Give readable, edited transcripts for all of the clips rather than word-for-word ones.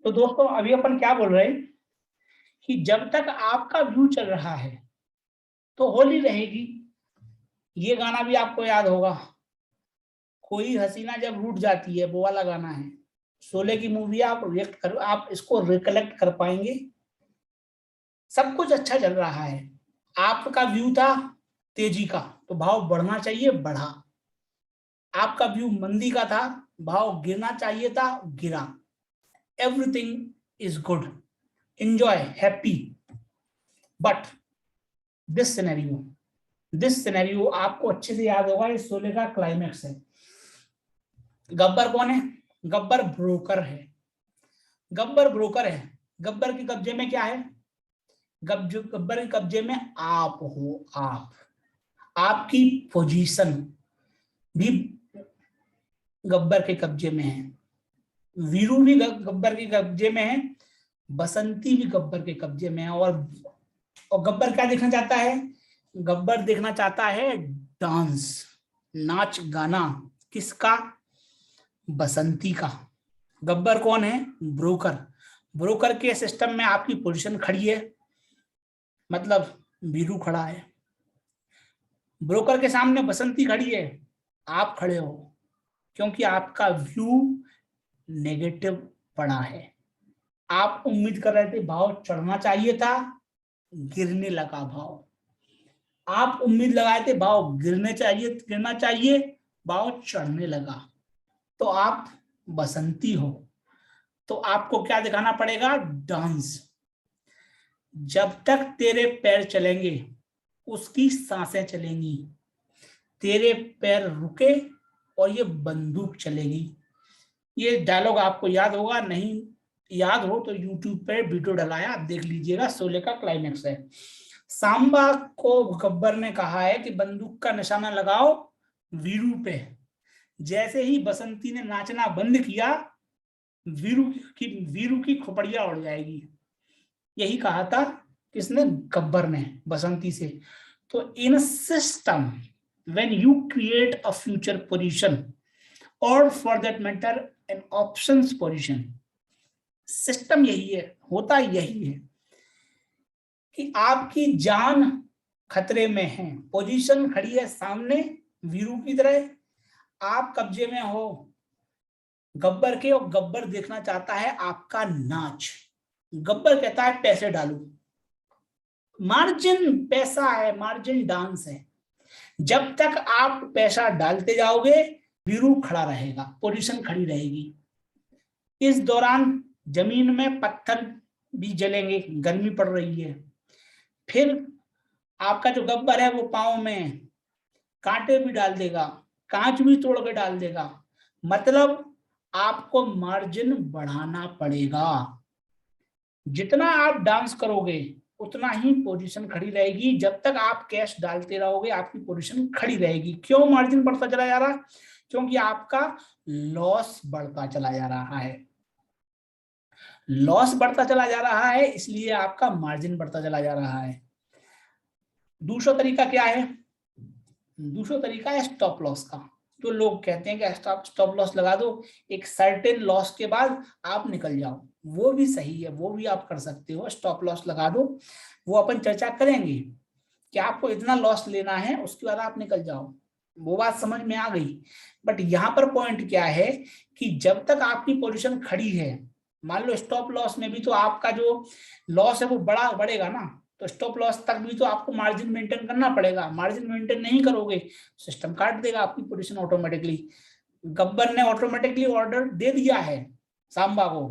तो दोस्तों अभी अपन क्या बोल रहे हैं कि जब तक आपका व्यू चल रहा है तो होली रहेगी। ये गाना भी आपको याद होगा, कोई हसीना जब रूठ जाती है, वो वाला गाना है। शोले की मूवी आप इसको रिकलेक्ट कर पाएंगे। सब कुछ अच्छा चल रहा है, आपका व्यू था तेजी का तो भाव बढ़ना चाहिए, बढ़ा। आपका व्यू मंदी का था, भाव गिरना चाहिए था, गिरा। Everything is good, enjoy, happy. But this scenario आपको अच्छे से याद होगा, इस शोले का क्लाइमैक्स है। गब्बर कौन है? गब्बर ब्रोकर है। गब्बर ब्रोकर है। गब्बर के कब्जे में क्या है? गब्बर के कब्जे में आप हो। आपकी पोजीशन भी गब्बर के कब्जे में है। वीरू भी गब्बर के कब्जे में है। बसंती भी गब्बर के कब्जे में है। और गब्बर क्या देखना चाहता है? गब्बर देखना चाहता है डांस, नाच गाना। किसका? बसंती का। गब्बर कौन है? ब्रोकर। ब्रोकर के सिस्टम में आपकी पोजीशन खड़ी है, मतलब वीरू खड़ा है। ब्रोकर के सामने बसंती खड़ी है, आप खड़े हो, क्योंकि आपका व्यू नेगेटिव पड़ा है। आप उम्मीद कर रहे थे भाव चढ़ना चाहिए था, गिरने लगा भाव। आप उम्मीद लगाए थे भाव गिरना चाहिए, भाव चढ़ने लगा। तो आप बसंती हो, तो आपको क्या दिखाना पड़ेगा? डांस। जब तक तेरे पैर चलेंगे उसकी सांसें चलेंगी। तेरे पैर रुके और ये बंदूक चलेगी। ये डायलॉग आपको याद होगा, नहीं याद हो तो यूट्यूब पे वीडियो डलाया, आप देख लीजिएगा। शोले का क्लाइमेक्स है। सांबा को गब्बर ने कहा है कि बंदूक का निशाना लगाओ वीरू पे। जैसे ही बसंती ने नाचना बंद किया, वीरू की खोपड़िया उड़ जाएगी। यही कहा था किसने? गब्बर ने बसंती से। तो in system, when you create a future position और for that matter an options position, system यही है, होता यही है कि आपकी जान खतरे में है, पोजीशन खड़ी है सामने वीरू की तरह, आप कब्जे में हो गब्बर के, और गब्बर देखना चाहता है आपका नाच। गब्बर कहता है पैसे डालो, मार्जिन पैसा है, मार्जिन डांस है। जब तक आप पैसा डालते जाओगे वीरू खड़ा रहेगा, पोजीशन खड़ी रहेगी। इस दौरान जमीन में पत्थर भी जलेंगे, गर्मी पड़ रही है। फिर आपका जो गब्बर है वो पांव में कांटे भी डाल देगा, कांच भी तोड़ के डाल देगा। मतलब आपको मार्जिन बढ़ाना पड़ेगा। जितना आप डांस करोगे उतना ही पोजीशन खड़ी रहेगी। जब तक आप कैश डालते रहोगे आपकी पोजीशन खड़ी रहेगी। क्यों मार्जिन बढ़ता चला जा रहा? क्योंकि आपका लॉस बढ़ता चला जा रहा है। लॉस बढ़ता चला जा रहा है, इसलिए आपका मार्जिन बढ़ता चला जा रहा है। दूसरा तरीका क्या है? दूसरा तरीका है स्टॉप लॉस का। जो लोग कहते हैं कि स्टॉप लॉस लगा दो, एक सर्टेन लॉस के बाद आप निकल जाओ, वो भी सही है, वो भी आप कर सकते हो। स्टॉप लॉस लगा दो, वो अपन चर्चा करेंगे कि आपको इतना लॉस लेना है, उसके बाद आप निकल जाओ। वो बात समझ में आ गई। बट यहाँ पर पॉइंट क्या है कि जब तक आपकी पोजीशन खड़ी है, मान लो स्टॉप लॉस में भी तो आपका जो लॉस है वो बढ़ेगा ना, तो स्टॉप लॉस तक भी तो आपको मार्जिन मेंटेन करना पड़ेगा। मार्जिन मेंटेन नहीं करोगे सिस्टम काट देगा आपकी पोजीशन ऑटोमेटिकली। गब्बर ने ऑटोमेटिकली ऑर्डर दे दिया है सांबा को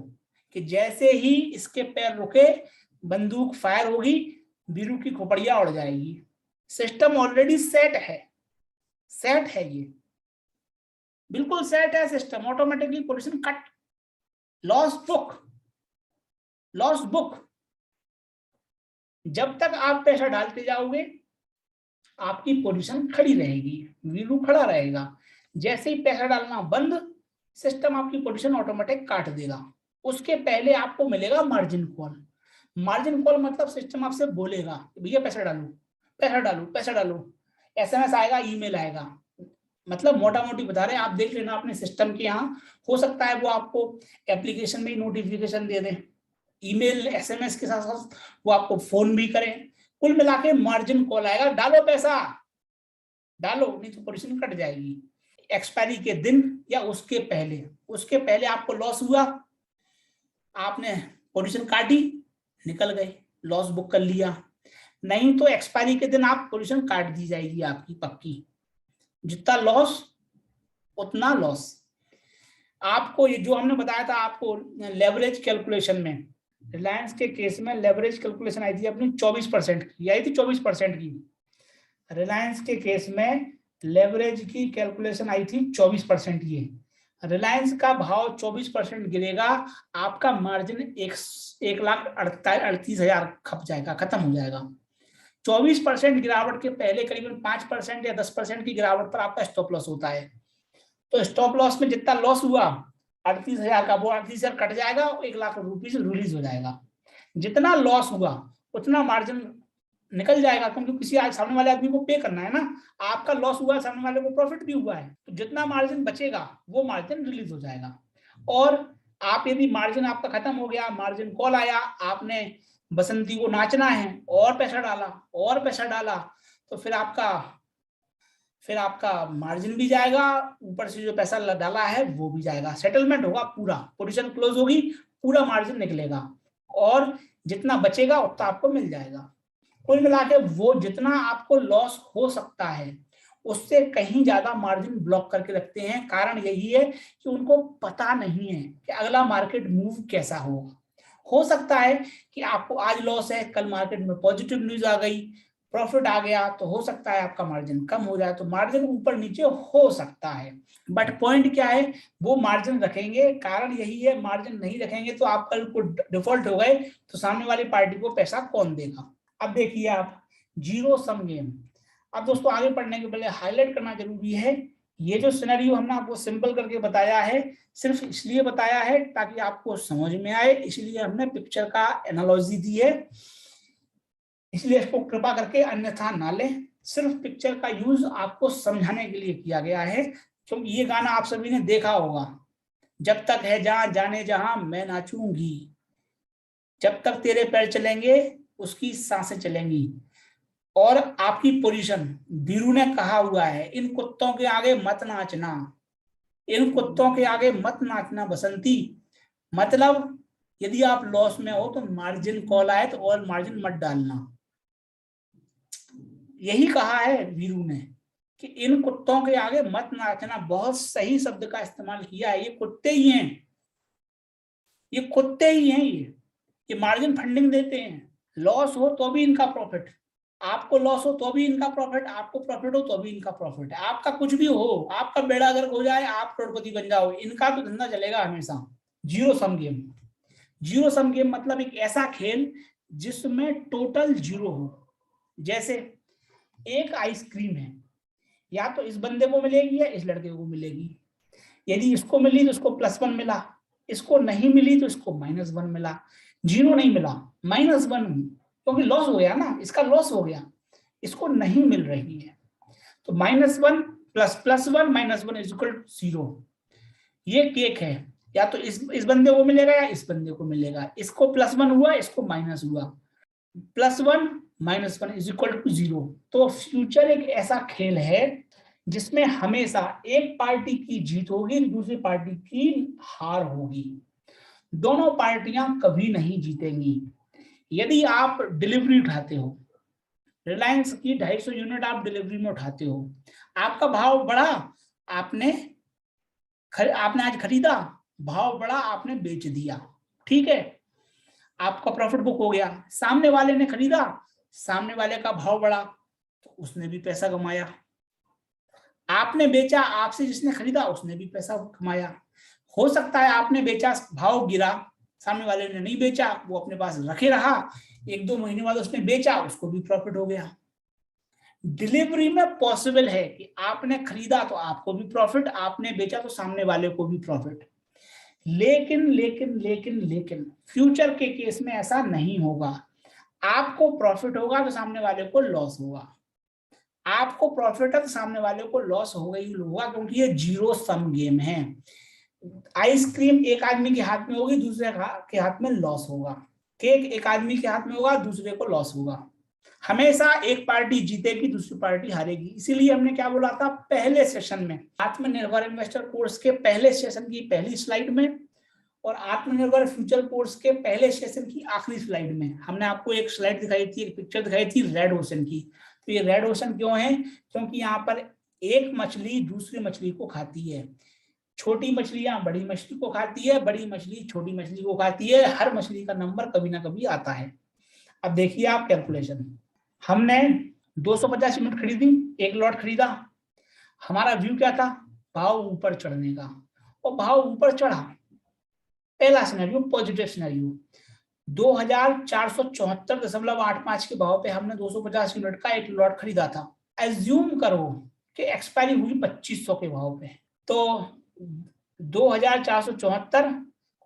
कि जैसे ही इसके पैर रुके बंदूक फायर होगी, वीरू की खोपड़िया उड़ जाएगी। सिस्टम ऑलरेडी सेट है, सेट है, ये बिल्कुल सेट है system. Automatically position cut, loss book, loss book. जब तक आप पैसा डालते जाओगे आपकी पोजीशन खड़ी रहेगी, वीरू खड़ा रहेगा। जैसे ही पैसा डालना बंद, सिस्टम आपकी पोजीशन ऑटोमेटिक काट देगा। उसके पहले आपको मिलेगा मार्जिन कॉल। मार्जिन कॉल मतलब सिस्टम आपसे बोलेगा भैया पैसा डालो, पैसा डालो, पैसा डालो। एसएमएस आएगा, ईमेल आएगा, मतलब मोटा मोटी बता रहे हैं, आप देख लेना अपने सिस्टम के यहाँ, हो सकता है वो आपको एप्लीकेशन में ही नोटिफिकेशन दे दें, ईमेल एसएमएस के साथ साथ वो आपको फोन भी करें। कुल मिला के मार्जिन कॉल आएगा, डालो पैसा, डालो नहीं तो पोजीशन कट जाएगी। एक्सपायरी के दिन या उसके पहले आपको लॉस हुआ, आपने पोजीशन काटी, निकल गए, लॉस बुक कर लिया। नहीं तो एक्सपायरी के दिन आप पोजीशन काट दी जाएगी आपकी पक्की, जितना लॉस उतना लॉस। आपको ये जो हमने बताया था आपको लेवरेज कैलकुलेशन में, रिलायंस के केस में लेवरेज कैलकुलेशन आई थी अपनी 24% की, आई थी 24% की। रिलायंस के केस में लेवरेज की कैलकुलेशन आई थी 24% की। रिलायंस का भाव 24% गिरेगा, आपका मार्जिन 1,38,000 खप जाएगा, खत्म हो जाएगा। 24% गिरावट के पहले करीबन 5% या 10% की गिरावट पर आपका स्टॉप लॉस होता है। तो स्टॉप लॉस में जितना लॉस हुआ 38,000 का, वो 38,000 कट जाएगा, 1,00,000 रुपीज रिलीज हो जाएगा। जितना लॉस हुआ उतना मार्जिन निकल जाएगा, क्योंकि किसी आज सामने वाले आदमी को पे करना है ना, आपका लॉस हुआ, सामने वाले को प्रॉफिट भी हुआ है, तो जितना मार्जिन बचेगा वो मार्जिन रिलीज हो जाएगा। और आप यदि मार्जिन आपका खत्म हो गया, मार्जिन कॉल आया, आपने बसंती को नाचना है और पैसा डाला तो फिर आपका मार्जिन भी जाएगा, ऊपर से जो पैसा डाला है वो भी जाएगा, सेटलमेंट होगा पूरा, पोजीशन क्लोज होगी, पूरा मार्जिन निकलेगा और जितना बचेगा उतना आपको मिल जाएगा। कुल मिला के वो जितना आपको लॉस हो सकता है उससे कहीं ज्यादा मार्जिन ब्लॉक करके रखते हैं। कारण यही है कि उनको पता नहीं है कि अगला मार्केट मूव कैसा होगा। हो सकता है कि आपको आज लॉस है, कल मार्केट में पॉजिटिव न्यूज आ गई, प्रॉफिट आ गया, तो हो सकता है आपका मार्जिन कम हो जाए, तो मार्जिन ऊपर नीचे हो सकता है। बट पॉइंट क्या है, वो मार्जिन रखेंगे। कारण यही है, मार्जिन नहीं रखेंगे तो आप कल को डिफॉल्ट हो गए तो सामने वाली पार्टी को पैसा कौन देगा। अब देखिए आप जीरो सम गेम। अब दोस्तों आगे पढ़ने के पहले हाईलाइट करना जरूरी है, ये जो सिनेरियो हमने आपको सिंपल करके बताया है सिर्फ इसलिए बताया है ताकि आपको समझ में आए, इसलिए हमने पिक्चर का एनालॉजी दी है, इसलिए इसको कृपा करके अन्यथा ना लें। सिर्फ पिक्चर का यूज आपको समझाने के लिए किया गया है, क्योंकि ये गाना आप सभी ने देखा होगा, जब तक है जहां जाने जहां मैं नाचूंगी, जब तक तेरे पैर चलेंगे उसकी सांसें चलेंगी। और आपकी पोजीशन, वीरू ने कहा हुआ है, इन कुत्तों के आगे मत नाचना, इन कुत्तों के आगे मत नाचना बसंती। मतलब यदि आप लॉस में हो तो मार्जिन कॉल आए तो और मार्जिन मत डालना, यही कहा है वीरू ने कि इन कुत्तों के आगे मत नाचना। बहुत सही शब्द का इस्तेमाल किया है, ये कुत्ते ही हैं, ये कुत्ते ही हैं, ये मार्जिन फंडिंग देते हैं। लॉस हो तो भी इनका प्रॉफिट, आपको लॉस हो तो भी इनका प्रॉफिट, आपको प्रॉफिट हो तो भी इनका प्रॉफिट है। आपका कुछ भी हो, आपका बेड़ा गर्क हो जाए, आप करोड़पति बन जाओ, इनका तो धंधा चलेगा हमेशा। Zero sum game, zero sum game मतलब एक ऐसा खेल जिसमें टोटल जीरो हो। जैसे एक आइसक्रीम है, या तो इस बंदे को मिलेगी या इस लड़के को मिलेगी, यदि इसको मिली तो इसको +1 मिला, इसको नहीं मिली तो इसको -1 मिला, जीरो नहीं मिला, -1, क्योंकि लॉस हो गया ना, इसका लॉस हो गया, इसको नहीं मिल रही है, तो -1 ++1 -1 = 0। ये केक है, या तो इस बंदे को मिलेगा या इस बंदे को मिलेगा, इसको +1 हुआ, इसको माइनस हुआ, +1 -1 = 0। तो फ्यूचर एक ऐसा खेल है जिसमें हमेशा एक पार्टी की जीत होगी, दूसरी पार्टी की हार होगी, दोनों पार्टियां कभी नहीं जीतेंगी। यदि आप डिलीवरी उठाते हो, रिलायंस की 250 यूनिट आप डिलीवरी में उठाते हो, आपका भाव बढ़ा, आपने आज खरीदा, भाव बढ़ा, आपने बेच दिया, ठीक है, आपका प्रॉफिट बुक हो गया। सामने वाले ने खरीदा, सामने वाले का भाव बढ़ा तो उसने भी पैसा कमाया, आपने बेचा, आपसे जिसने खरीदा उसने भी पैसा कमाया। हो सकता है आपने बेचा, भाव गिरा, सामने वाले ने नहीं बेचा, वो अपने पास रखे रहा, 1-2 महीने बाद उसने बेचा, उसको भी प्रॉफिट हो गया। डिलीवरी में पॉसिबल है कि आपने खरीदा तो आपको भी प्रॉफिट, आपने बेचा तो सामने वाले को भी प्रॉफिट। लेकिन लेकिन लेकिन लेकिन फ्यूचर के केस में ऐसा नहीं होगा, आपको प्रॉफिट होगा तो सामने वाले को लॉस होगा। आपको प्रॉफिट है तो सामने वाले को लॉस होगा ही होगा, क्योंकि ये जीरो सम गेम है। आइसक्रीम एक आदमी के हाथ में होगी, दूसरे के हाथ में लॉस होगा। केक एक आदमी के हाथ में होगा, दूसरे को लॉस होगा। हमेशा एक पार्टी जीतेगी, दूसरी पार्टी हारेगी। इसीलिए हमने क्या बोला था पहले सेशन में, आत्मनिर्भर इन्वेस्टर कोर्स के पहले सेशन की पहली स्लाइड में और आत्मनिर्भर फ्यूचर कोर्स के पहले सेशन की आखिरी स्लाइड में, हमने आपको एक स्लाइड दिखाई थी, एक पिक्चर दिखाई थी रेड ओशन की। तो ये रेड ओशन क्यों है? क्योंकि यहाँ पर एक मछली दूसरी मछली को खाती है। छोटी मछलियां बड़ी मछली को खाती है, बड़ी मछली छोटी मछली को खाती है। हर मछली का नंबर कभी ना कभी आता है। अब देखिए आप कैलकुलेशन, हमने 250 यूनिट खरीदी, एक लॉट खरीदा। हमारा व्यू क्या था? भाव ऊपर चढ़ने का, और भाव ऊपर चढ़ा। पहला सिनेरियो पॉजिटिव सिनेरियो, 2474.85 के भाव पे हमने 250 यूनिट का एक लॉट खरीदा था। एज्यूम करो कि एक्सपायरी हुई 2500 के भाव पे, तो 2474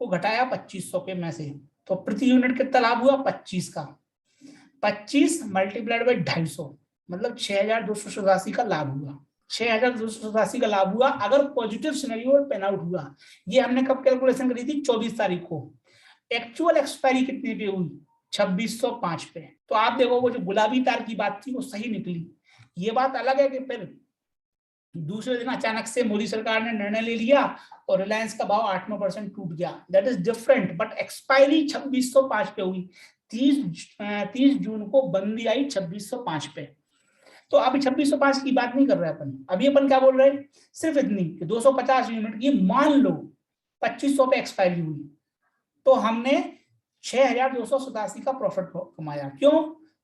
को घटाया 2500 के में से, तो प्रति यूनिट कितना लाभ हुआ? 25 का। 25 मल्टीप्लाइड बाई 250, मतलब 6287 का लाभ हुआ। 6287 का लाभ हुआ अगर पॉजिटिव सिनेरियो पेन आउट हुआ। ये हमने कब कैलकुलेशन करी थी? 24 तारीख को। एक्चुअल एक्सपायरी कितने पे हुई? 2605 पे। तो आप देखो वो जो गुलाबी तार की बात थी वो सही निकली। ये बात अलग है कि फिर दूसरे दिन अचानक से मोदी सरकार ने निर्णय ले लिया और रिलायंस का भाव 8-9% टूट गया, that is different. But expiry 2605 पे हुई। 30 जून को बंदी आई 2605 पे। तो अभी 2605 की बात नहीं कर रहे अपन, अभी अपन क्या बोल रहे हैं? सिर्फ इतनी कि 250 यूनिट की मान लो 2500 पे एक्सपायरी हुई, तो हमने 6287 का प्रॉफिट कमाया। क्यों?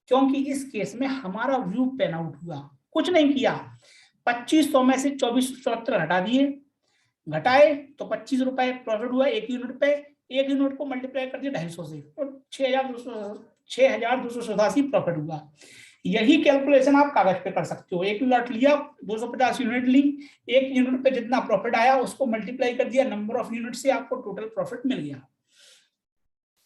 क्योंकि इस केस में हमारा व्यू पेन आउट हुआ। कुछ नहीं किया, 2500 में से 2474 हटा दिए, घटाए तो 25 रुपए प्रॉफिट हुआ एक यूनिट पे। एक यूनिट को मल्टीप्लाई कर दिया 250 से, तो 6287 प्रॉफिट हुआ। यही कैलकुलेशन आप कागज पे कर सकते हो। एक लॉट लिया, 250 यूनिट ली, एक यूनिट पे जितना प्रॉफिट आया उसको मल्टीप्लाई कर दिया नंबर ऑफ यूनिट से, आपको टोटल प्रॉफिट मिल गया।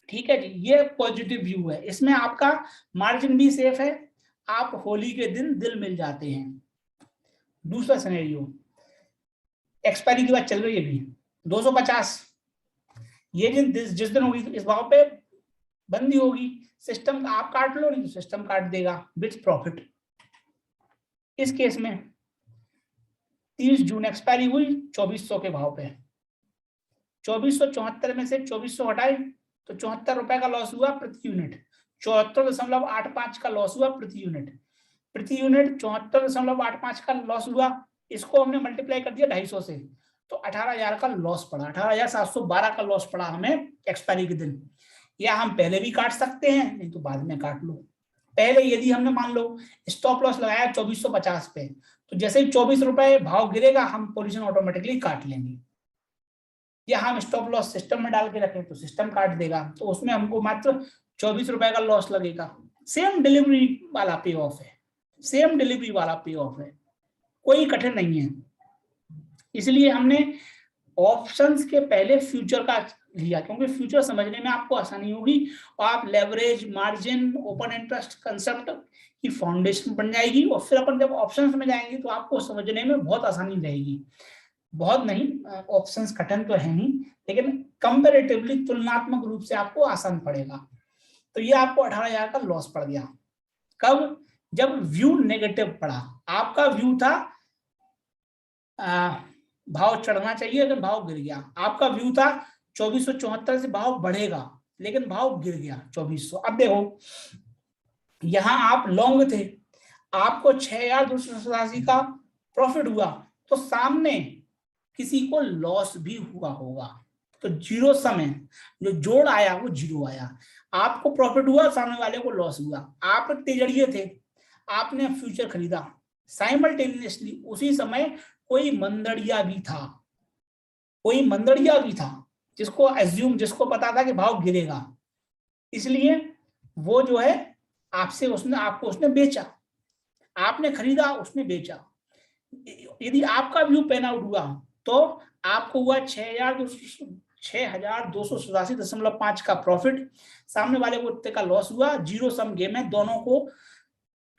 ठीक है जी, ये पॉजिटिव व्यू है। इसमें आपका मार्जिन भी सेफ है, आप होली के दिन दिल मिल जाते हैं। दूसरा सिनेरियो, एक्सपायरी की बात चल रही है अभी, 250 ये जिस दिन होगी इस भाव पे बंदी होगी, सिस्टम आप काट लो, नहीं तो सिस्टम काट देगा विथ प्रॉफिट। इस केस में 30 जून एक्सपायरी हुई 2400 के भाव पे, 2474 में से 2400 हटाए तो 74 रुपए का लॉस हुआ प्रति यूनिट। 74.85 का लॉस हुआ प्रति यूनिट। प्रति यूनिट 74.85 का लॉस हुआ, इसको हमने मल्टीप्लाई कर दिया 250 से, तो 18,000 का लॉस पड़ा, 18,712 का लॉस पड़ा हमें एक्सपायरी के दिन। या हम पहले भी काट सकते हैं, नहीं तो बाद में काट लो। पहले यदि हमने मान लो स्टॉप लॉस लगाया 2450 पे, तो जैसे ही 24 रुपए भाव गिरेगा हम पोजीशन ऑटोमेटिकली काट लेंगे। या हम स्टॉप लॉस सिस्टम में डाल के रखें तो सिस्टम काट देगा, तो उसमें हमको मात्र 24 रुपए का लॉस लगेगा। सेम डिलीवरी वाला पे ऑफ है, सेम डिलीवरी वाला पे ऑफ है, कोई कठिन नहीं है। इसलिए हमने ऑप्शंस के पहले फ्यूचर का लिया, क्योंकि फ्यूचर समझने में आपको आसानी होगी और आप leverage, margin, open interest concept की फाउंडेशन बन जाएगी। और फिर अपन जब ऑप्शंस में जाएंगे तो आपको समझने में बहुत आसानी रहेगी। बहुत नहीं, ऑप्शंस कठिन तो है नहीं, लेकिन कंपैरेटिवली तुलनात्मक रूप से आपको आसान पड़ेगा। तो ये आपको 18,000 का लॉस पड़ गया। कब? जब व्यू नेगेटिव पड़ा। आपका व्यू था भाव चढ़ना चाहिए, अगर भाव गिर गया। आपका व्यू था 2474 से भाव बढ़ेगा, लेकिन भाव गिर गया 2400। अब देखो यहां आप लॉन्ग थे, आपको 6287 का प्रॉफिट हुआ, तो सामने किसी को लॉस भी हुआ होगा, तो जीरो सम है, जो जोड़ आया वो जीरो आया। आपको प्रॉफिट हुआ, सामने वाले को लॉस हुआ। आप तेजड़िए थे, आपने फ्यूचर खरीदा, साइमल्टेनियसली उसी समय कोई मंदड़िया भी था, कोई मंदड़िया भी था जिसको एज्यूम, जिसको पता था कि भाव गिरेगा, इसलिए वो जो है आपसे उसने आपको उसने बेचा। आपने खरीदा, उसने बेचा। यदि आपका व्यू पेन आउट हुआ तो आपको हुआ 6,287.5 का प्रॉफिट, सामने वाले को इतने का लॉस हुआ। जीरो सम गेम है, दोनों को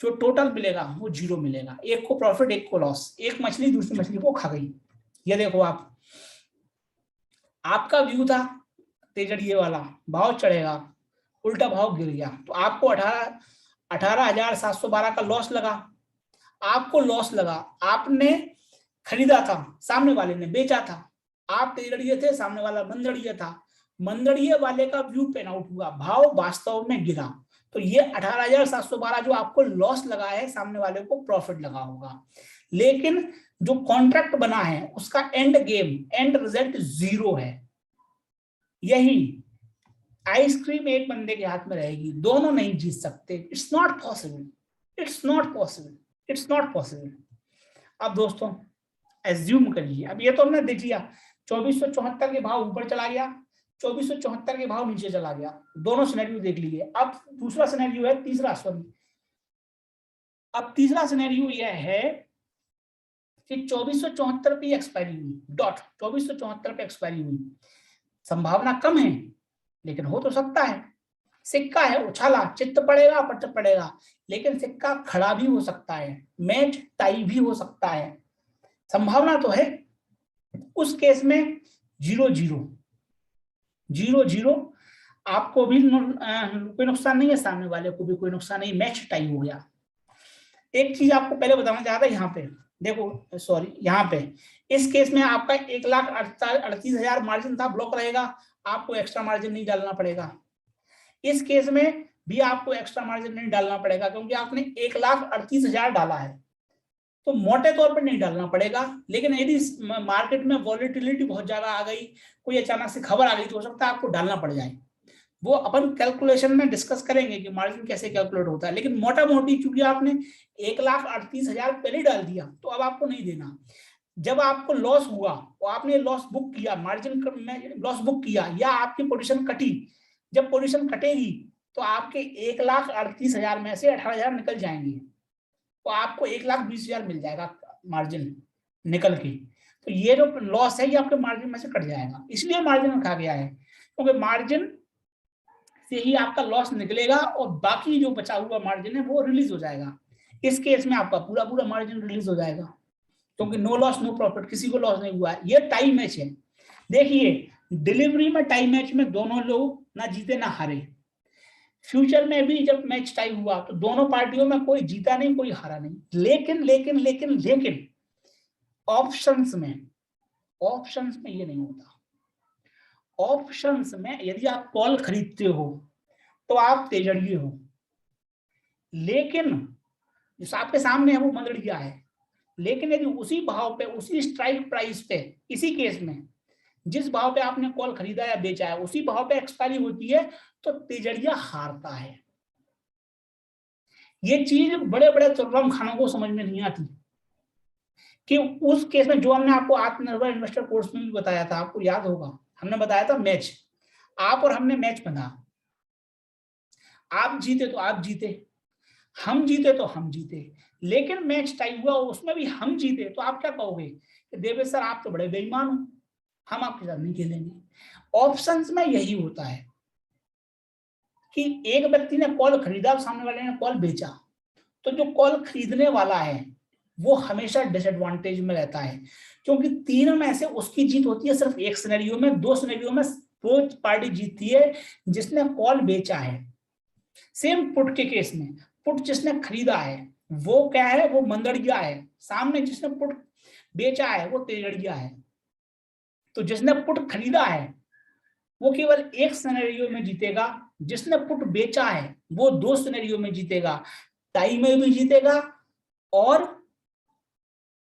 जो टोटल मिलेगा वो 0 मिलेगा। एक को प्रॉफिट, एक को लॉस। एक मछली दूसरी मछली को खा गई। ये देखो आपका व्यू था तेजड़िए वाला, भाव चढ़ेगा, उल्टा भाव गिर गया, तो आपको 18,712 का लॉस लगा। आपको लॉस लगा, आपने खरीदा था, सामने वाले ने बेचा था। आप तेजड़िए थे, सामने वाला मंदड़िए था। मंदड़िए वाले का व्यू पेन आउट हुआ, भाव वास्तव में गिरा। तो ये 18,712 जो आपको लॉस लगा है, सामने वाले को प्रॉफिट लगा होगा। लेकिन जो कॉन्ट्रैक्ट बना है उसका एंड गेम, एंड रिजल्ट 0 है। यही आइसक्रीम एक बंदे के हाथ में रहेगी, दोनों नहीं जीत सकते। It's not possible, it's not possible, it's not possible. अब दोस्तों एज्यूम करिए, अब ये तो हमने देख लिया 2474 के भाव ऊपर चला गया, 2474 के भाव नीचे चला गया, दोनों सिनेरियो देख लीजिए। अब दूसरा सिनेरियो है, तीसरा सॉरी, अब तीसरा सिनेरियो यह है कि 2474 पे एक्सपायरी हुई, डॉट 2474 पे एक्सपायरी हुई। संभावना कम है लेकिन हो तो सकता है। सिक्का है, उछाला, चित्त पड़ेगा, पट पड़ेगा, लेकिन सिक्का खड़ा भी हो सकता है, मैच टाई भी हो सकता है, संभावना तो है। उस केस में 0-0, 0-0, आपको भी कोई नुकसान नहीं है, सामने वाले को भी कोई नुकसान नहीं, मैच टाई हो गया। एक चीज आपको पहले बताना चाहता था, यहाँ पे देखो, सॉरी, यहाँ पे इस केस में आपका 1,38,000 मार्जिन था, ब्लॉक रहेगा, आपको एक्स्ट्रा मार्जिन नहीं डालना पड़ेगा। इस केस में भी आपको एक्स्ट्रा मार्जिन नहीं डालना पड़ेगा, क्योंकि आपने 1,38,000 डाला है, तो मोटे तौर पर नहीं डालना पड़ेगा। लेकिन यदि मार्केट में वॉलेटिलिटी बहुत ज्यादा आ गई, कोई अचानक से खबर आ गई, तो हो सकता है आपको डालना पड़ जाए। वो अपन कैलकुलेशन में डिस्कस करेंगे कि मार्जिन कैसे कैलकुलेट होता है, लेकिन मोटा मोटी चूंकि आपने 1,38,000 पहले डाल दिया, तो अब आपको नहीं देना। जब आपको लॉस हुआ तो आपने लॉस बुक किया, मार्जिन में लॉस बुक किया, या आपकी पोजीशन कटी, जब पोजीशन कटेगी तो आपके 1,38,000 में से 18,000 निकल जाएंगे, तो आपको 1,20,000 मिल जाएगा मार्जिन निकल के। तो ये जो लॉस है ये आपके मार्जिन में से कट जाएगा, इसलिए मार्जिन रखा गया है, क्योंकि मार्जिन से ही आपका लॉस निकलेगा और बाकी जो बचा हुआ मार्जिन है वो रिलीज हो जाएगा। इस केस में आपका पूरा पूरा मार्जिन रिलीज हो जाएगा, क्योंकि नो लॉस नो प्रॉफिट, किसी को लॉस नहीं हुआ है। ये टाई मैच है। देखिए डिलीवरी में टाई मैच में दोनों लोग ना जीते ना हारे। फ्यूचर में भी जब मैच टाई हुआ तो दोनों पार्टियों में कोई जीता नहीं, कोई हारा नहीं। लेकिन लेकिन लेकिन लेकिन ऑप्शंस में ये नहीं होता। ऑप्शंस में यदि आप कॉल खरीदते हो तो आप तेजड़िए हो, लेकिन जो आपके सामने है वो मंदड़िया है। लेकिन यदि उसी भाव पे, उसी स्ट्राइक प्राइस पे, इसी केस में जिस भाव पे आपने कॉल खरीदा या बेचा है उसी भाव पे एक्सपायरी होती है, तो तेजड़िया हारता है। ये चीज बड़े बड़े तुर्रम खानों को समझ में नहीं आती कि उस केस में जो हमने आपको आत्मनिर्भर इन्वेस्टर कोर्स में भी बताया था, आपको याद होगा, हमने बताया था मैच, आप और हमने मैच बना, आप जीते तो आप जीते, हम जीते तो हम जीते। लेकिन मैच टाई हुआ उसमें भी हम जीते, तो आप क्या कहोगे कि देवेश सर आप तो बड़े बेईमान हो, हम आपके साथ नहीं खेलेंगे। ऑप्शंस में यही होता है कि एक व्यक्ति ने कॉल खरीदा, सामने वाले ने कॉल बेचा, तो जो कॉल खरीदने वाला है वो हमेशा डिसएडवांटेज में रहता है, क्योंकि तीनों में से उसकी जीत होती है सिर्फ एक सिनेरियो में। दो सिनेरियो में वो पार्टी जीतती है जिसने कॉल बेचा है। सेम पुट के केस में, पुट जिसने खरीदा है वो क्या है, वो मंदड़िया है, सामने जिसने पुट बेचा है वो तेजड़िया है। तो जिसने पुट खरीदा है वो केवल एक सिनेरियो में जीतेगा, जिसने पुट बेचा है वो दो सिनेरियो में जीतेगा, टाई में भी जीतेगा और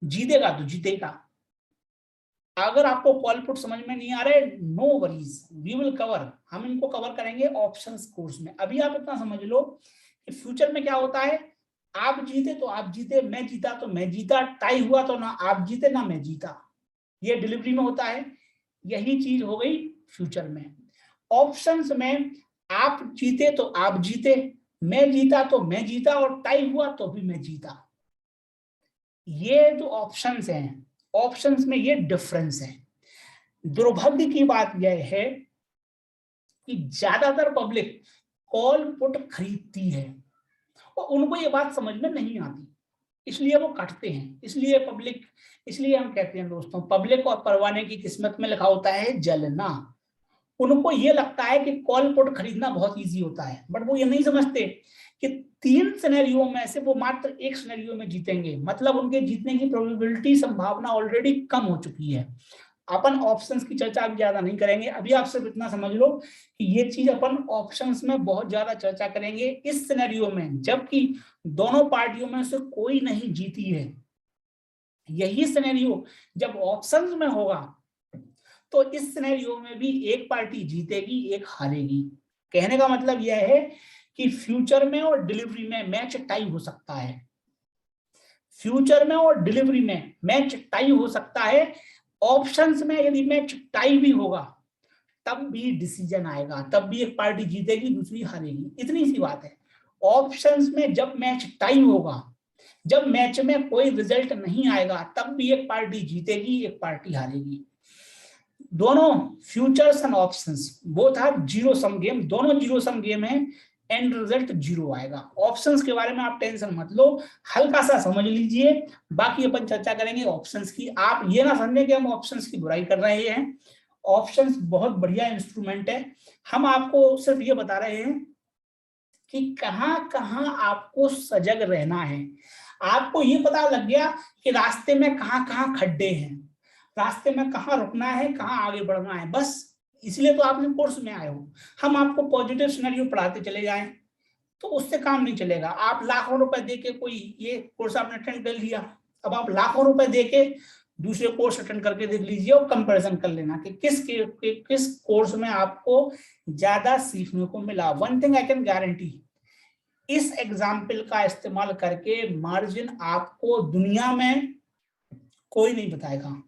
जीतेगा तो जीतेगा। अगर आपको कॉल पुट समझ में नहीं आ रहे, no worries, we will cover, हम इनको कवर करेंगे ऑप्शंस कोर्स में। अभी आप इतना समझ लो कि फ्यूचर में क्या होता है, आप जीते तो आप जीते, मैं जीता तो मैं जीता, टाई हुआ तो ना आप जीते ना मैं जीता। ये डिलीवरी में होता है, यही चीज हो गई फ्यूचर में। ऑप्शंस में आप जीते तो आप जीते, मैं जीता तो मैं जीता, और टाई हुआ तो भी मैं जीता। ये जो ऑप्शंस हैं, ऑप्शंस में ये डिफरेंस है। दुर्भाग्य की बात यह है कि ज्यादातर पब्लिक कॉल पुट खरीदती है और उनको ये बात समझ में नहीं आती, इसलिए वो काटते हैं। इसलिए हम कहते हैं दोस्तों, पब्लिक और परवाने की किस्मत में लिखा होता है जलना। उनको ये लगता है कि कॉल पुट खरीदना बहुत इजी होता है, बट वो ये नहीं समझते कि 3 सिनेरियो में से वो मात्र एक सिनेरियो में जीतेंगे, मतलब उनके जीतने की प्रोबेबिलिटी, संभावना ऑलरेडी कम हो चुकी है। अपन ऑप्शंस की चर्चा अभी ज्यादा नहीं करेंगे, अभी आप सिर्फ इतना समझ लो कि ये चीज अपन ऑप्शंस में बहुत ज्यादा चर्चा करेंगे इस सिनेरियो में, जबकि दोनों पार्टियों में से कोई नहीं जीती है। यही सिनेरियो जब ऑप्शंस में होगा तो इस सिनेरियो में भी एक पार्टी जीतेगी, एक हारेगी। कहने का मतलब यह है कि फ्यूचर में और डिलीवरी में मैच टाई हो सकता है। फ्यूचर में और डिलीवरी में मैच टाई हो सकता है। ऑप्शंस में यदि मैच टाई भी होगा तब भी डिसीजन आएगा, तब भी एक पार्टी जीतेगी, दूसरी हारेगी। इतनी सी बात है। ऑप्शंस में जब मैच टाई होगा, जब मैच में कोई रिजल्ट नहीं आएगा, तब भी एक पार्टी जीतेगी, एक पार्टी हारेगी। दोनों futures and options both are zero sum game, दोनों जीरो सम गेम है, एंड रिजल्ट जीरो आएगा। ऑप्शंस के बारे में आप टेंशन मत लो, हल्का सा समझ लीजिए, बाकी अपन चर्चा करेंगे ऑप्शंस की। आप ये ना समझे कि हम ऑप्शंस की बुराई कर रहे हैं, ऑप्शंस बहुत बढ़िया इंस्ट्रूमेंट है। हम आपको सिर्फ ये बता रहे हैं कि कहाँ कहाँ आपको सजग रहना है। आपको ये पता लग गया कि रास्ते में कहाँ कहाँ खड्डे हैं, रास्ते में कहाँ रुकना है, कहाँ आगे बढ़ना है, बस इसलिए तो आपने कोर्स में आए हो। हम आपको पॉजिटिव सिनेरियो पढ़ाते चले जाएं तो उससे काम नहीं चलेगा। आप लाखों रुपए देके कोई ये कोर्स आपने अटेंड कर लिया, अब आप लाखों रुपए देके दूसरे कोर्स अटेंड करके देख लीजिए और कंपैरिजन कर लेना कि किस कोर्स में आपको ज्यादा सीखने को मिला। One thing I can guarantee, इस एग्जाम्पल का इस्तेमाल करके मार्जिन आपको दुनिया में कोई नहीं बताएगा।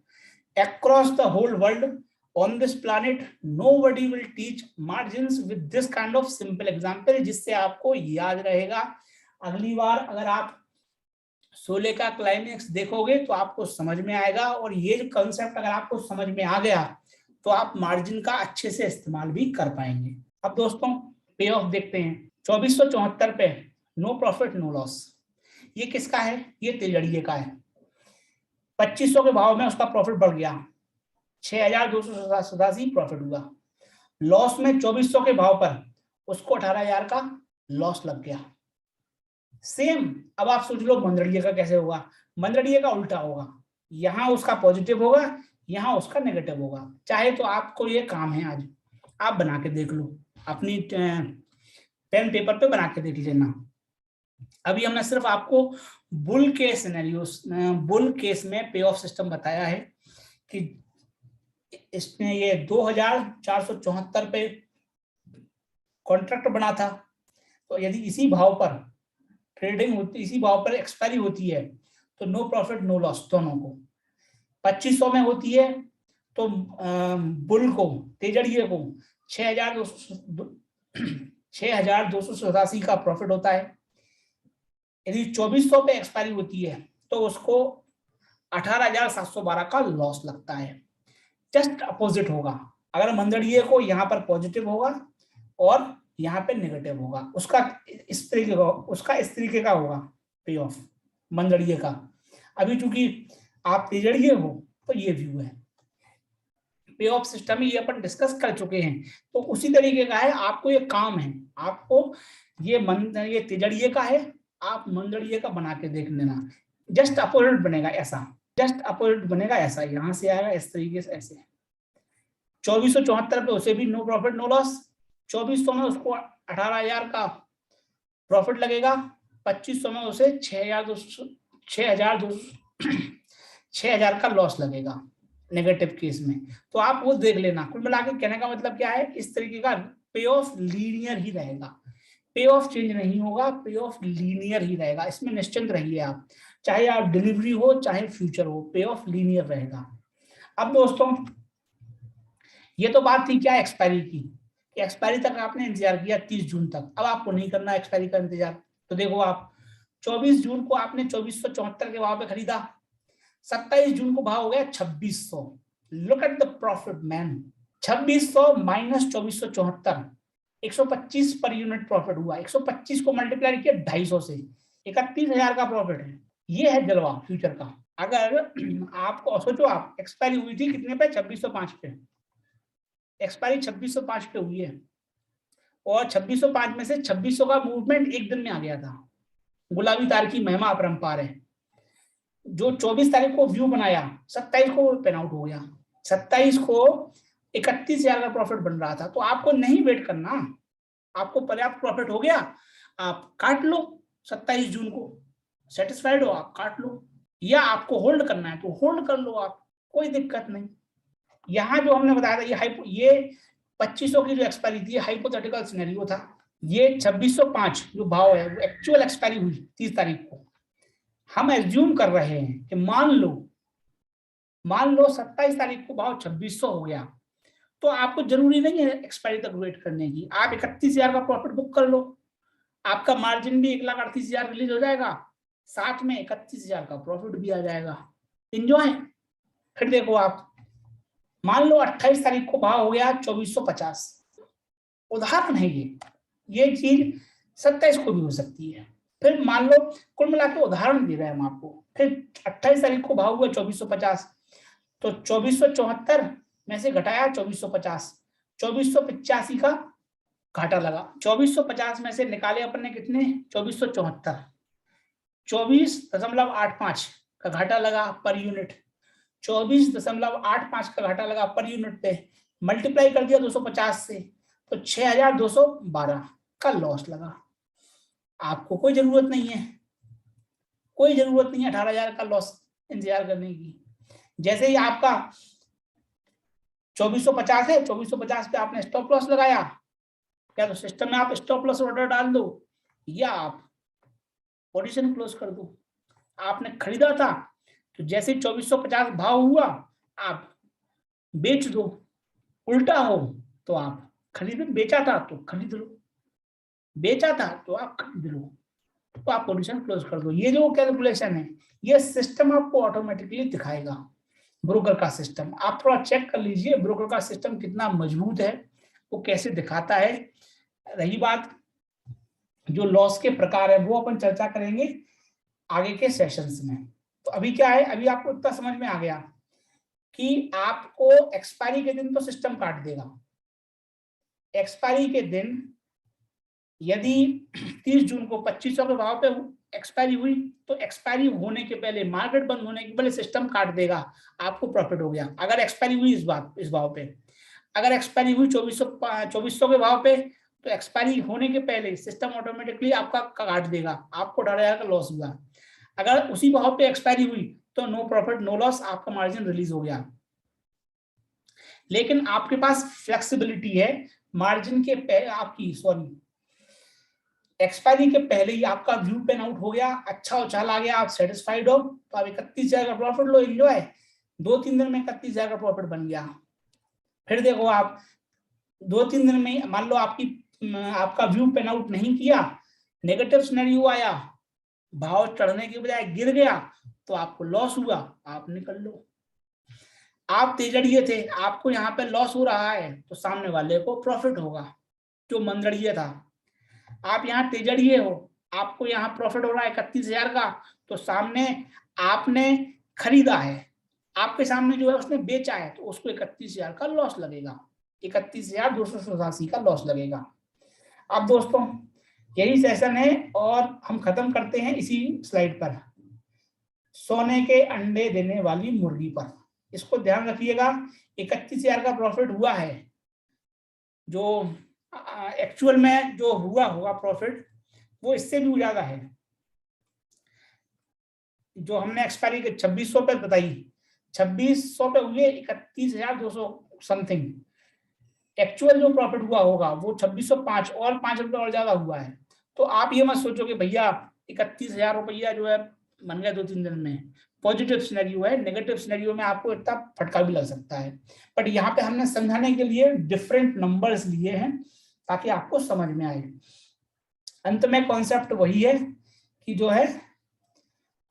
Across the whole world on this planet nobody will teach margins with this kind of simple example, जिससे आपको याद रहेगा। अगली बार अगर आप शोले का क्लाइमेक्स देखोगे तो आपको समझ में आएगा, और ये जो कंसेप्ट अगर आपको समझ में आ गया तो आप मार्जिन का अच्छे से इस्तेमाल भी कर पाएंगे। अब दोस्तों पे ऑफ देखते हैं। 2474 पे नो प्रॉफिट नो लॉस, ये किसका है? ये तिजड़िए का है। 2500 के भाव में उसका प्रॉफिट बढ़ गया, 6287 प्रॉफिट हुआ। लॉस में 2400 के भाव पर उसको 18,000 का लॉस लग गया। सेम अब आप सोच लो मंदड़िए का कैसे होगा। मंदड़िए का उल्टा होगा, यहाँ उसका पॉजिटिव होगा, यहाँ उसका नेगेटिव होगा। चाहे तो आपको ये काम है, आज आप बना के देख लो, अपनी पेन पेपर पे बना के देख लेना। अभी हमने सिर्फ आपको bull case scenarios, bull case में पे ऑफ सिस्टम बताया है कि इसमें ये 2474 पे कॉन्ट्रैक्ट बना था, तो यदि इसी भाव पर ट्रेडिंग होती, इसी भाव पर एक्सपायरी होती है तो नो प्रॉफिट नो लॉस दोनों को। 2500 में होती है तो बुल को, तेजड़िए को 6287 का प्रॉफिट होता है। यदि 2400 पे एक्सपायरी होती है तो उसको 18,712 का लॉस लगता है। जस्ट अपोजिट होगा, अगर मंदड़िए को यहाँ पर पॉजिटिव होगा और यहाँ पे नेगेटिव होगा, उसका इस तरीके का होगा पे ऑफ मंदड़िए का। अभी चूंकि आप तेजड़िए हो तो ये व्यू है। पे ऑफ सिस्टम ये अपन डिस्कस कर चुके हैं, तो उसी तरीके का है। आपको ये काम है, आपको ये तेजड़िए का है, आप मंदड़िए का बना के देख लेना। जस्ट अपोजिट बनेगा ऐसा, जस्ट अपोजिट बनेगा ऐसा, यहां से आएगा इस तरीके से ऐसे। 2474 पे उसे भी नो प्रॉफिट नो लॉस, 2400 में उसको 18,000 का प्रॉफिट लगेगा, 2500 में उसे 6,000 का लॉस लगेगा नेगेटिव केस में। तो आप वो देख लेना। कुल मिला के कहने का मतलब क्या है, इस तरीके का पे ऑफ लीनियर ही रहेगा, पे ऑफ चेंज नहीं होगा, पे ऑफ लीनियर ही रहेगा। इसमें निश्चिंत रहिए आप, चाहे आप डिलीवरी हो चाहे फ्यूचर हो, पे ऑफ लीनियर रहेगा। अब दोस्तों ये तो बात थी क्या, एक्सपायरी की, कि एक्सपायरी तक आपने इंतजार किया 30 जून तक, अब आपको नहीं करना एक्सपायरी का इंतजार। तो देखो आप 24 जून को आपने 2474 के भाव पे खरीदा, 27 जून को भाव हो गया 2600। Look at the profit man, 2600 minus 2474, 125 per unit profit हुआ, 125 को मल्टीप्लाई किया 250 से, 31,000 का प्रॉफिट है। ये है जलवा फ्यूचर का। अगर आपको सोचो, आप एक्सपायरी हुई थी कितने पे, 2605 पे, एक्सपायरी 2605 पे हुई है, और 2605 में से 2600 का मूवमेंट एक दिन में आ गया था। गुलाबी तार की महिमा अपरंपार है। जो 24 तारीख को व्यू बनाया, 27 को पेन आउट हो गया, 27 को 31,000 का प्रॉफिट बन रहा था। तो आपको नहीं वेट करना, आपको पर्याप्त प्रॉफिट हो गया, आप काट लो 27 जून को, सेटिस्फाइड हो आप काट लो, या आपको होल्ड करना है तो होल्ड कर लो आप, कोई दिक्कत नहीं। यहाँ जो हमने बताया था ये 2500 की जो एक्सपायरी थी, हाइपोथेटिकल सिनेरियो था। ये 2605 जो भाव है वो एक्चुअल एक्सपायरी हुई 30 तारीख को। हम एज्यूम कर रहे हैं कि मान लो 27 तारीख को भाव 2600 हो गया, तो आपको जरूरी नहीं है एक्सपायरी तक वेट करने की, आप 31,000 का प्रॉफिट बुक कर लो, आपका मार्जिन भी 1,38,000 रिलीज हो जाएगा, साथ में 31,000 का प्रॉफिट भी आ जाएगा। एंजॉय। फिर देखो आप, मान लो 28 तारीख को भाव हो गया 2450, उदाहरण है ये चीज 27 को भी हो सकती है। फिर मान लो, कुल मिला के उदाहरण दे रहे हैं हम आपको। फिर 28 तारीख को भाव हुआ 2450, तो 2474 में से घटाया 2450, 2485 का घाटा लगा। 2450 में से निकाले अपन ने कितने, 2474, 24.85 का घाटा लगा पर यूनिट, 24.85 का घाटा लगा पर यूनिट पे, मल्टीप्लाई कर दिया 250 से, तो 6,212 का लॉस लगा। आपको कोई जरूरत नहीं है 18,000 का लॉस इंतजार करने की। जैसे ही आपका 2450 है, 2450 पे आपने स्टॉप लॉस लगाया, क्या तो सिस्टम में आप स्टॉप लॉस ऑर्डर डाल दो, या आप पोजीशन क्लोज कर दो। आपने खरीदा था तो जैसे 2450 भाव हुआ आप बेच दो, उल्टा हो तो आप खरीद, बेचा था तो खरीद लो, बेचा था तो आप खरीद लो, तो आप पोजीशन क्लोज कर दो। ये जो कैलकुलेशन है ये सिस्टम आपको ऑटोमेटिकली दिखाएगा, ब्रोकर का सिस्टम। आप थोड़ा चेक कर लीजिए ब्रोकर का सिस्टम कितना मजबूत है, वो कैसे दिखाता है। रही बात जो लॉस के प्रकार है वो अपन चर्चा करेंगे आगे के सेशंस में। तो अभी क्या है, अभी आपको इतना समझ में आ गया कि आपको एक्सपायरी के दिन तो सिस्टम काट देगा। एक्सपायरी के दिन यदि 30 जून को 2500 के भाव पे एक्सपायरी हुई, तो एक्सपायरी होने के पहले, मार्केट बंद होने के पहले सिस्टम काट देगा, आपको प्रॉफिट हो गया। अगर एक्सपायरी हुई इस भाव पे, अगर एक्सपायरी हुई 2400 के भाव पे, तो एक्सपायरी होने के पहले सिस्टम ऑटोमेटिकली आपका काट देगा, आपको 18,000 का लॉस हुआ। अगर उसी भाव पे एक्सपायरी हुई तो नो प्रॉफिट नो लॉस, आपका मार्जिन रिलीज हो गया। लेकिन आपके पास फ्लेक्सिबिलिटी है, मार्जिन के एक्सपायरी के पहले ही आपका व्यू पेन आउट हो गया, अच्छा उछाल आ गया, आप सेटिस्फाइड हो, तो आप 31,000 का प्रॉफिट लो, एंजॉय। 2-3 दिन में 31,000 का प्रॉफिट बन गया। फिर देखो आप 2-3 दिन में मान लो आपका व्यू पेन आउट नहीं किया, नेगेटिव सिनेरियो आया, भाव चढ़ने के बजाय गिर गया, तो आपको लॉस हुआ, आप निकल लो। आप तेजड़िए थे, आपको यहाँ पे लॉस हो रहा है, तो सामने वाले को प्रॉफिट होगा जो मंदड़िए था। आप यहाँ तेजड़िए हो, आपको यहाँ प्रॉफिट हो रहा है 31,000 का, तो सामने आपने खरीदा है, आपके सामने जो है उसने बेचा है, तो उसको 31,000 का लॉस लगेगा, 31,287 का लॉस लगेगा। अब दोस्तों यही सेशन है और हम खत्म करते हैं इसी स्लाइड पर, सोने के अंडे देने वाली मुर्गी पर। इसको ध्यान रखिएगा, 31,000 का प्रॉफिट हुआ है, जो एक्चुअल में जो हुआ होगा प्रॉफिट वो इससे भी ज्यादा है। जो हमने एक्सपायरी के 2600 पे बताई, 2600 पे हुए 31,200 समथिंग, एक्चुअल जो प्रॉफिट हुआ होगा वो 2605 और 5 रुपए और ज्यादा हुआ है। तो आप ये मत सोचो कि भैया 31,000 रुपया जो है बन गया 2-3 दिन में, पॉजिटिव सिनेरियो है, नेगेटिव सिनेरियो में आपको इतना फटका भी लग सकता है। बट यहाँ पे हमने समझाने के लिए डिफरेंट नंबर्स लिए हैं ताकि आपको समझ में आए। अंत में कॉन्सेप्ट वही है कि जो है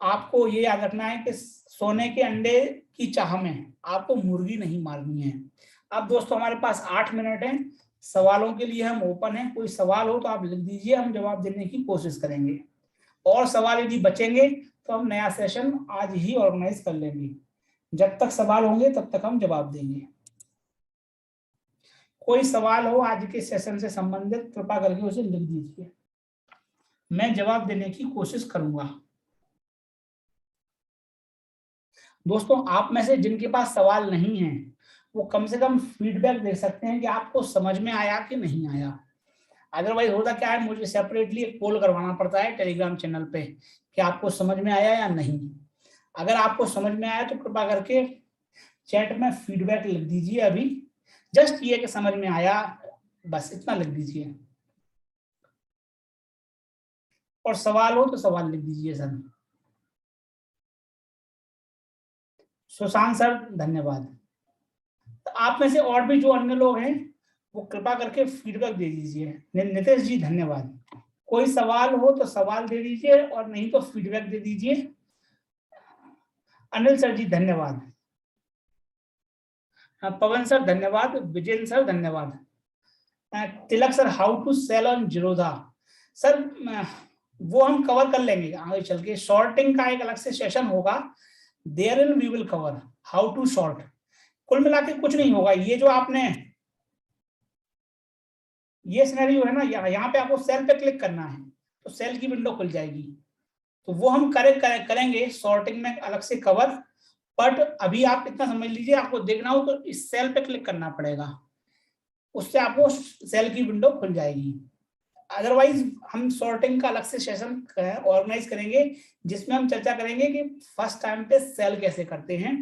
आपको ये याद रखना है कि सोने के अंडे की चाह में आपको मुर्गी नहीं मारनी है। अब दोस्तों हमारे पास 8 मिनट है, सवालों के लिए हम ओपन हैं, कोई सवाल हो तो आप लिख दीजिए, हम जवाब देने की कोशिश करेंगे। और सवाल यदि बचेंगे तो हम नया सेशन आज ही ऑर्गेनाइज कर लेंगे। जब तक सवाल होंगे तब तक हम जवाब देंगे। कोई सवाल हो आज के सेशन से संबंधित कृपा करके उसे लिख दीजिए, मैं जवाब देने की कोशिश करूंगा। दोस्तों, आप में से जिनके पास सवाल नहीं है वो कम से कम फीडबैक दे सकते हैं कि आपको समझ में आया कि नहीं आया। अदरवाइज होता क्या है, मुझे सेपरेटली एक पोल करवाना पड़ता है टेलीग्राम चैनल पे कि आपको समझ में आया या नहीं। अगर आपको समझ में आया तो कृपा करके चैट में फीडबैक लिख दीजिए अभी, जस्ट ये कि समझ में आया, बस इतना लिख दीजिए। और सवाल हो तो सवाल लिख दीजिए सर। सुशांत सर धन्यवाद। तो आप में से और भी जो अन्य लोग हैं वो कृपा करके फीडबैक दे दीजिए। नितेश जी धन्यवाद। कोई सवाल हो तो सवाल दे दीजिए और नहीं तो फीडबैक दे दीजिए। अनिल सर जी धन्यवाद। पवन सर धन्यवाद। विजय सर धन्यवाद। Tilak sir, how to sell on Zerodha, sir वो हम कवर कर लेंगे आगे चल के। शॉर्टिंग का एक अलग से सेशन होगा, therein we will cover how to short. कुल मिला के कुछ नहीं होगा, ये जो आपने ये सिनेरियो है ना, यहाँ पे आपको सेल पे क्लिक करना है तो सेल की विंडो खुल जाएगी, तो वो हम करेंगे सॉर्टिंग में अलग से कवर। बट अभी आप इतना समझ लीजिए, आपको देखना हो तो इस सेल पे क्लिक करना पड़ेगा, उससे आपको सेल की विंडो खुल जाएगी। अदरवाइज हम सॉर्टिंग का अलग से सेशन ऑर्गेनाइज करेंगे जिसमें हम चर्चा करेंगे कि फर्स्ट टाइम पे सेल कैसे करते हैं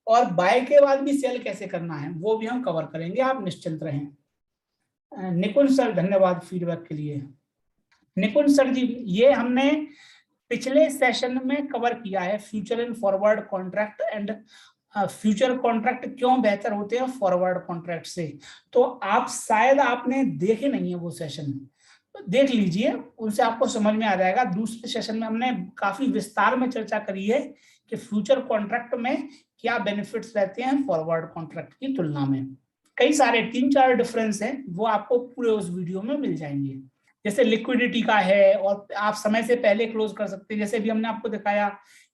और बाय के बाद भी सेल कैसे करना है, वो भी हम कवर करेंगे, आप निश्चिंत रहें। निकुंज सर धन्यवाद फीडबैक के लिए। निकुंज सर जी, ये हमने पिछले सेशन में कवर किया है, future and forward contract and future contract क्यों बेहतर होते हैं फॉरवर्ड कॉन्ट्रैक्ट से। तो आप शायद आपने देखे नहीं है वो सेशन, देख लीजिए, उनसे आपको समझ में आ जाएगा। दूसरे सेशन में हमने काफी विस्तार में चर्चा करी है कि फ्यूचर कॉन्ट्रैक्ट में क्या बेनिफिट्स रहते हैं फॉरवर्ड कॉन्ट्रैक्ट की तुलना में। कई सारे 3-4 डिफरेंस हैं, वो आपको पूरे उस वीडियो में मिल जाएंगे। जैसे लिक्विडिटी का है, और आप समय से पहले क्लोज कर सकते हैं, जैसे भी हमने आपको दिखाया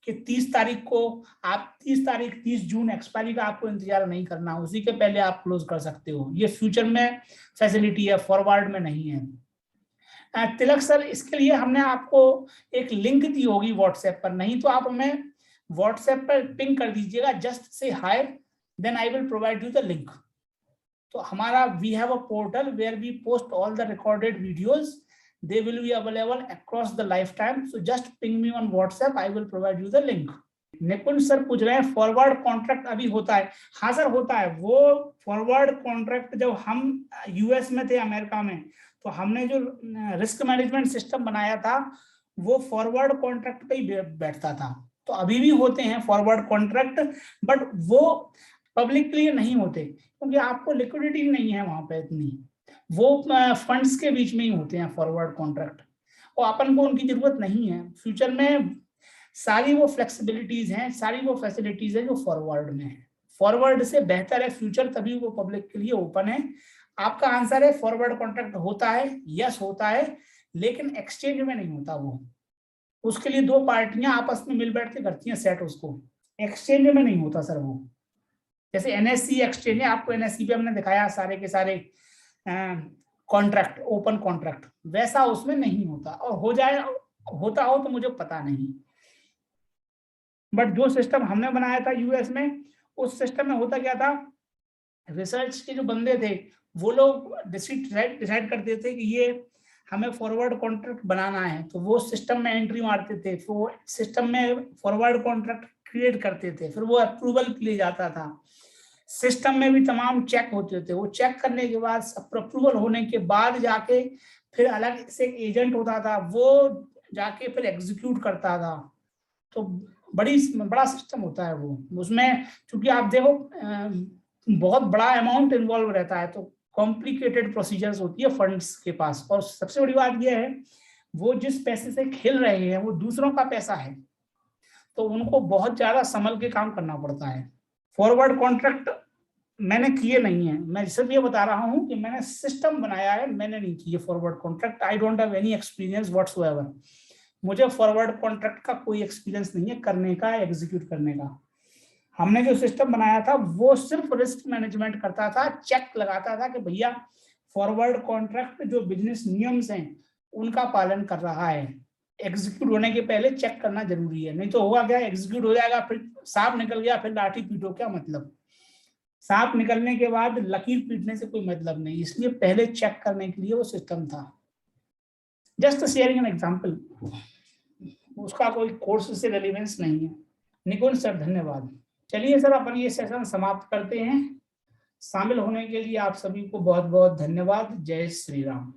कि 30 तारीख को आप 30 जून एक्सपायरी का आपको इंतजार नहीं करना, उसी के पहले आप क्लोज कर सकते हो। ये फ्यूचर में फैसिलिटी है, फॉरवर्ड में नहीं है। तिलक सर, इसके लिए हमने आपको एक लिंक दी होगी व्हाट्सएप पर, नहीं तो आप हमें व्हाट्सएप पर पिंग कर दीजिएगा, just say hi, then I will provide you the link. तो हमारा we have a portal where we post all the recorded videos, they will be available across the lifetime, so just ping me on WhatsApp, I will provide you the link। Nikunj sir पूछ रहे हैं forward contract अभी होता है। हाँ sir होता है, वो फॉरवर्ड कॉन्ट्रैक्ट जब हम यूएस में थे, अमेरिका में, तो हमने जो रिस्क मैनेजमेंट सिस्टम बनाया था वो फॉरवर्ड कॉन्ट्रैक्ट पे ही बैठता था। तो अभी भी होते हैं फॉरवर्ड कॉन्ट्रैक्ट, बट वो पब्लिक के लिए नहीं होते क्योंकि आपको लिक्विडिटी नहीं है वहां पे इतनी, वो फंड्स के बीच में ही होते हैं फॉरवर्ड कॉन्ट्रैक्ट, और अपन को उनकी जरूरत नहीं है। फ्यूचर में सारी वो फ्लेक्सिबिलिटीज हैं, सारी वो फैसिलिटीज है जो फॉरवर्ड में है। फॉरवर्ड से बेहतर है फ्यूचर, तभी वो पब्लिक के लिए ओपन है। आपका आंसर है फॉरवर्ड कॉन्ट्रैक्ट होता है, यस होता है, लेकिन एक्सचेंज में नहीं होता वो। उसके लिए दो पार्टियां आपस में मिल बैठ के करती हैं सेट, उसको एक्सचेंज में नहीं होता सर वो। जैसे एनएससी एक्सचेंज है, आपको एनएससी पे हमने दिखाया सारे के सारे कॉन्ट्रैक्ट, ओपन कॉन्ट्रैक्ट, वैसा उसमें नहीं होता, और हो जाए होता हो तो मुझे पता नहीं। बट जो सिस्टम हमने बनाया था यूएस में, उस सिस्टम में होता क्या था, रिसर्च के जो बंदे थे वो लोग डिसाइड करते थे कि ये हमें फॉरवर्ड कॉन्ट्रैक्ट बनाना है, तो वो सिस्टम में एंट्री मारते थे, फिर वो सिस्टम में फॉरवर्ड कॉन्ट्रैक्ट क्रिएट करते थे, फिर वो अप्रूवल के लिए जाता था। सिस्टम में भी तमाम चेक होते थे, वो चेक करने के बाद अप्रूवल होने के बाद जाके फिर अलग से एक एजेंट होता था, वो जाके फिर एग्जीक्यूट करता था। तो बड़ा सिस्टम होता है वो, उसमें चूंकि आप देखो बहुत बड़ा अमाउंट इन्वॉल्व रहता है, तो कॉम्प्लिकेटेड प्रोसीजर्स होती है फंड्स के पास। और सबसे बड़ी बात यह है, वो जिस पैसे से खेल रहे हैं वो दूसरों का पैसा है, तो उनको बहुत ज्यादा संभल के काम करना पड़ता है। फॉरवर्ड कॉन्ट्रैक्ट मैंने किए नहीं है, मैं सिर्फ ये बता रहा हूं कि मैंने सिस्टम बनाया है, मैंने नहीं किए forward contract. I don't have any experience whatsoever. मुझे फॉरवर्ड कॉन्ट्रैक्ट का कोई एक्सपीरियंस नहीं है करने का, एग्जीक्यूट करने का। हमने जो सिस्टम बनाया था वो सिर्फ रिस्क मैनेजमेंट करता था, चेक लगाता था कि भैया फॉरवर्ड कॉन्ट्रैक्ट जो बिजनेस नियम्स हैं उनका पालन कर रहा है। एग्जीक्यूट होने के पहले चेक करना जरूरी है, नहीं तो होगा क्या, एग्जीक्यूट हो जाएगा फिर सांप निकल गया, फिर लाठी पीटो, क्या मतलब। सांप निकलने के बाद लकीर पीटने से कोई मतलब नहीं, इसलिए पहले चेक करने के लिए वो सिस्टम था। जस्ट शेयरिंग एन एग्जांपल, उसका कोई कोर्स से रेलिवेंस नहीं है। निकुंज सर धन्यवाद। चलिए सर अपन ये सेशन समाप्त करते हैं। शामिल होने के लिए आप सभी को बहुत बहुत धन्यवाद। जय श्री राम।